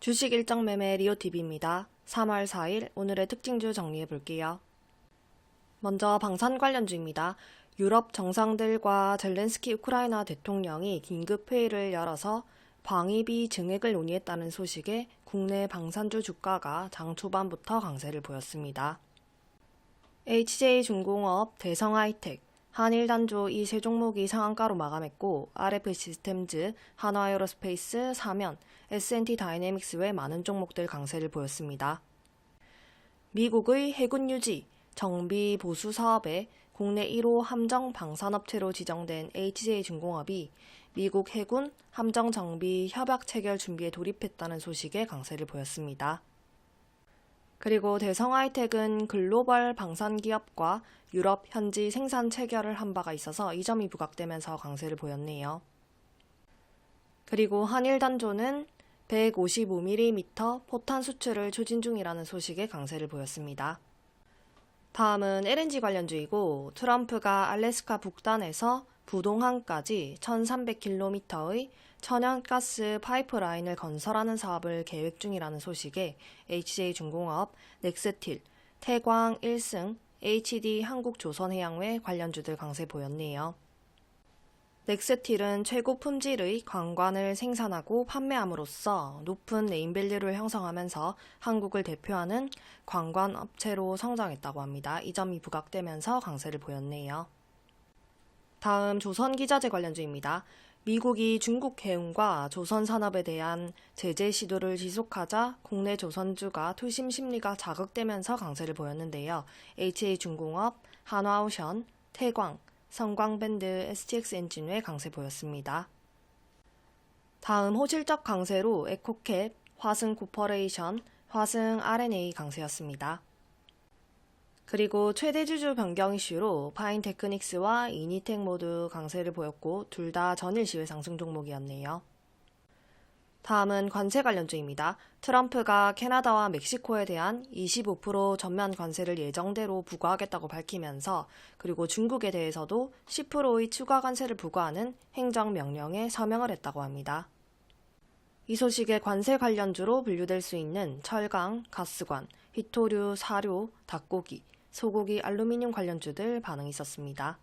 주식 일정 매매 리오TV입니다. 3월 4일 오늘의 특징주 정리해 볼게요. 먼저 방산 관련주입니다. 유럽 정상들과 젤렌스키 우크라이나 대통령이 긴급 회의를 열어서 방위비 증액을 논의했다는 소식에 국내 방산주 주가가 장 초반부터 강세를 보였습니다. HJ중공업, 대성하이텍, 한일단조 이 세 종목이 상한가로 마감했고 RF시스템즈, 한화에어로스페이스, 사면, S&T 다이내믹스 외 많은 종목들 강세를 보였습니다. 미국의 해군 유지, 정비 보수 사업에 국내 1호 함정 방산업체로 지정된 HJ중공업이 미국 해군 함정 정비 협약 체결 준비에 돌입했다는 소식에 강세를 보였습니다. 그리고 대성하이텍은 글로벌 방산 기업과 유럽 현지 생산 체결을 한 바가 있어서 이 점이 부각되면서 강세를 보였네요. 그리고 한일단조는 155mm 포탄 수출을 추진 중이라는 소식에 강세를 보였습니다. 다음은 LNG 관련주이고 트럼프가 알래스카 북단에서 부동항까지 1300km의 천연가스 파이프라인을 건설하는 사업을 계획 중이라는 소식에 HJ중공업, 넥스틸, 태광 1승, HD 한국조선해양 외 관련주들 강세 보였네요. 넥스틸은 최고 품질의 관관을 생산하고 판매함으로써 높은 네임밸류를 형성하면서 한국을 대표하는 관관 업체로 성장했다고 합니다. 이 점이 부각되면서 강세를 보였네요. 다음 조선기자재 관련주입니다. 미국이 중국 해운과 조선 산업에 대한 제재 시도를 지속하자 국내 조선주가 투심 심리가 자극되면서 강세를 보였는데요. HA중공업, 한화오션, 태광, 성광밴드, STX엔진 외 강세 보였습니다. 다음 호실적 강세로 에코캡, 화승코퍼레이션, 화승 R&A 강세였습니다. 그리고 최대 주주 변경 이슈로 파인테크닉스와 이니텍 모두 강세를 보였고 둘 다 전일 시외 상승 종목이었네요. 다음은 관세 관련주입니다. 트럼프가 캐나다와 멕시코에 대한 25% 전면 관세를 예정대로 부과하겠다고 밝히면서 그리고 중국에 대해서도 10%의 추가 관세를 부과하는 행정명령에 서명을 했다고 합니다. 이 소식에 관세 관련주로 분류될 수 있는 철강, 가스관, 히토류, 사료, 닭고기, 소고기, 알루미늄 관련주들 반응이 있었습니다.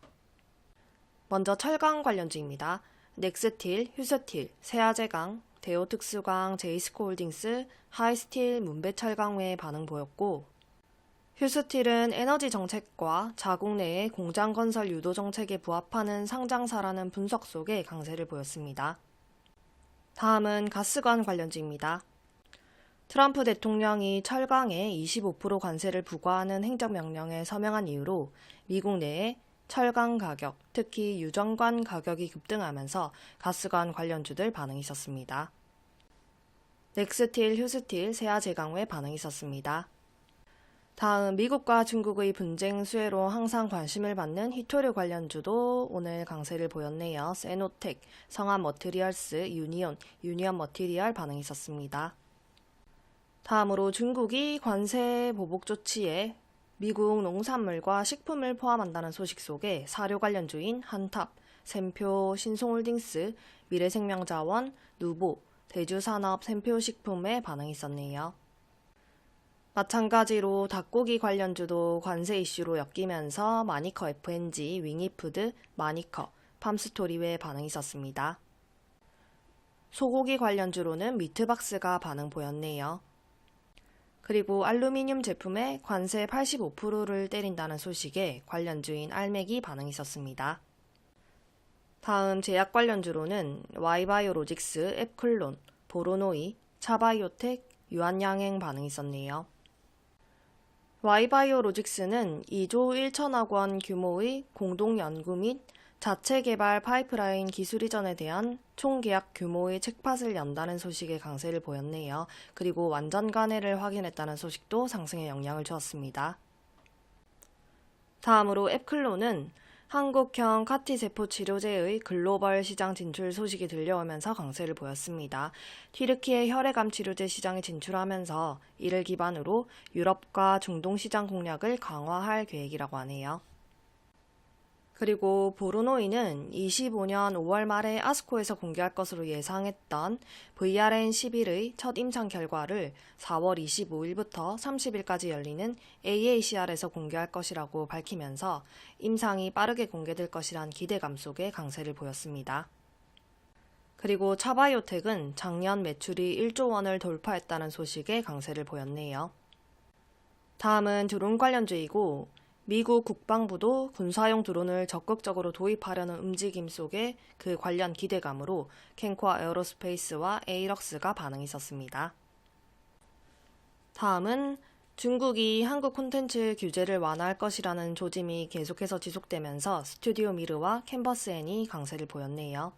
먼저 철강 관련주입니다. 넥스틸, 휴스틸, 세아제강, 대우특수강, 제이스코홀딩스, 하이스틸, 문배철강 외에 반응 보였고 휴스틸은 에너지 정책과 자국 내의 공장 건설 유도 정책에 부합하는 상장사라는 분석 속에 강세를 보였습니다. 다음은 가스관 관련주입니다. 트럼프 대통령이 철강에 25% 관세를 부과하는 행정명령에 서명한 이후로 미국 내에 철강 가격, 특히 유정관 가격이 급등하면서 가스관 관련주들 반응이 있었습니다. 넥스틸, 휴스틸, 세아제강 외 반응이 있었습니다. 다음 미국과 중국의 분쟁 수혜로 항상 관심을 받는 히토류 관련주도 오늘 강세를 보였네요. 세노텍, 성한머티리얼스, 유니언 머티리얼 반응이 있었습니다. 다음으로 중국이 관세 보복 조치에 미국 농산물과 식품을 포함한다는 소식 속에 사료 관련주인 한탑, 샘표, 신송홀딩스, 미래생명자원, 누보, 대주산업, 샘표식품에 반응이 있었네요. 마찬가지로 닭고기 관련주도 관세 이슈로 엮이면서 마니커 FNG, 윙이푸드, 마니커, 팜스토리 외에 반응이 있었습니다. 소고기 관련주로는 미트박스가 반응 보였네요. 그리고 알루미늄 제품에 관세 85%를 때린다는 소식에 관련주인 알맥이 반응이 있었습니다. 다음 제약 관련주로는 Y바이오로직스, 앱클론, 보로노이, 차바이오텍, 유한양행 반응이 있었네요. Y바이오로직스는 2조 1천억 원 규모의 공동연구 및 자체 개발 파이프라인 기술 이전에 대한 총 계약 규모의 책팟을 연다는 소식에 강세를 보였네요. 그리고 완전 간회를 확인했다는 소식도 상승에 영향을 주었습니다. 다음으로 앱클론은 한국형 카티세포 치료제의 글로벌 시장 진출 소식이 들려오면서 강세를 보였습니다. 튀르키예 혈액암 치료제 시장에 진출하면서 이를 기반으로 유럽과 중동 시장 공략을 강화할 계획이라고 하네요. 그리고 보르노이는 25년 5월 말에 아스코에서 공개할 것으로 예상했던 VRN11의 첫 임상 결과를 4월 25일부터 30일까지 열리는 AACR에서 공개할 것이라고 밝히면서 임상이 빠르게 공개될 것이란 기대감 속에 강세를 보였습니다. 그리고 차바이오텍은 작년 매출이 1조 원을 돌파했다는 소식에 강세를 보였네요. 다음은 드론 관련주이고 미국 국방부도 군사용 드론을 적극적으로 도입하려는 움직임 속에 그 관련 기대감으로 캔코아 에어로스페이스와 에이럭스가 반응이 있었습니다. 다음은 중국이 한국 콘텐츠 규제를 완화할 것이라는 조짐이 계속해서 지속되면서 스튜디오 미르와 캔버스 N이 강세를 보였네요.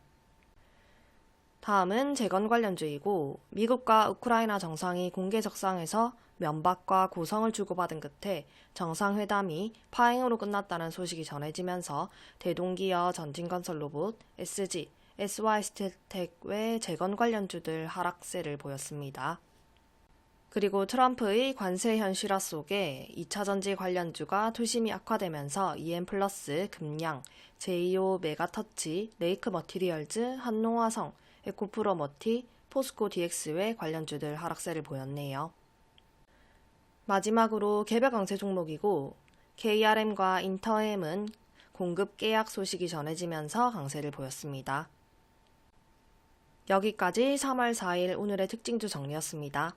다음은 재건 관련주이고 미국과 우크라이나 정상이 공개 적상에서 면박과 고성을 주고받은 끝에 정상회담이 파행으로 끝났다는 소식이 전해지면서 대동기어 전진건설로봇, SG, SY스틸텍 외 재건 관련주들 하락세를 보였습니다. 그리고 트럼프의 관세 현실화 속에 2차전지 관련주가 투심이 악화되면서 EM+, 금양, 제이오 메가터치, 레이크 머티리얼즈, 한농화성, 에코프로머티, 포스코 DX 외 관련주들 하락세를 보였네요. 마지막으로 개별 강세 종목이고 KRM과 인터엠은 공급 계약 소식이 전해지면서 강세를 보였습니다. 여기까지 3월 4일 오늘의 특징주 정리였습니다.